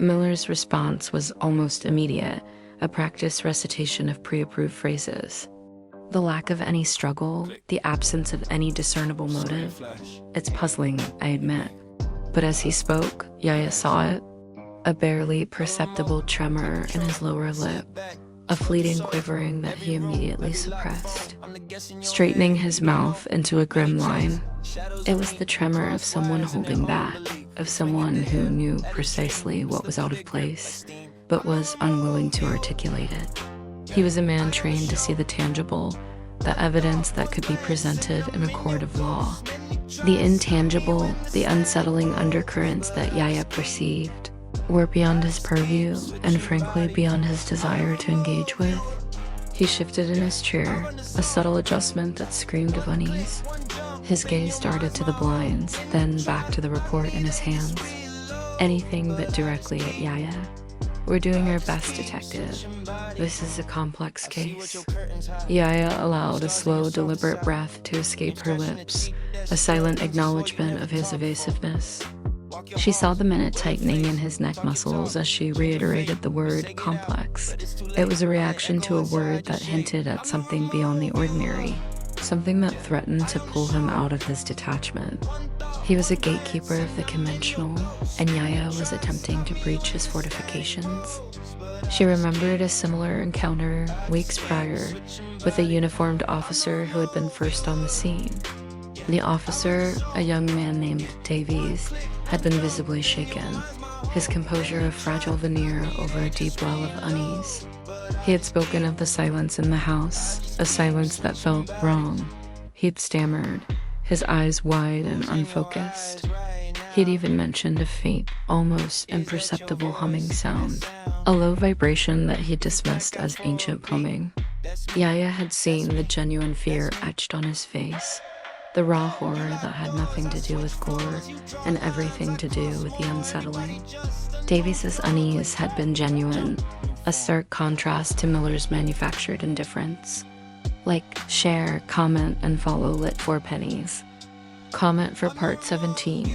Miller's response was almost immediate, a practiced recitation of pre-approved phrases. The lack of any struggle, the absence of any discernible motive. It's puzzling, I admit. But as he spoke, Yaya saw it. A barely perceptible tremor in his lower lip, a fleeting quivering that he immediately suppressed, straightening his mouth into a grim line. It was the tremor of someone holding back, of someone who knew precisely what was out of place, but was unwilling to articulate it. He was a man trained to see the tangible, the evidence that could be presented in a court of law. The intangible, the unsettling undercurrents that Yaya perceived were beyond his purview and frankly beyond his desire to engage with. He shifted in his chair, a subtle adjustment that screamed of unease. His gaze darted to the blinds, then back to the report in his hands. Anything but directly at Yaya. We're doing our best, detective. This is a complex case. Yaya allowed a slow, deliberate breath to escape her lips, a silent acknowledgement of his evasiveness. She saw the minute tightening in his neck muscles as she reiterated the word complex. It was a reaction to a word that hinted at something beyond the ordinary, something that threatened to pull him out of his detachment. He was a gatekeeper of the conventional, and Yaya was attempting to breach his fortifications. She remembered a similar encounter weeks prior with a uniformed officer who had been first on the scene. The officer, a young man named Davies, had been visibly shaken, his composure a fragile veneer over a deep well of unease. He had spoken of the silence in the house, a silence that felt wrong. He'd stammered, his eyes wide and unfocused. He'd even mentioned a faint, almost imperceptible humming sound, a low vibration that he dismissed as ancient plumbing. Yaya had seen the genuine fear etched on his face, the raw horror that had nothing to do with gore and everything to do with the unsettling. Davies's unease had been genuine, a stark contrast to Miller's manufactured indifference. Like, share, comment, and follow lit 4 pennies. Comment for part 17.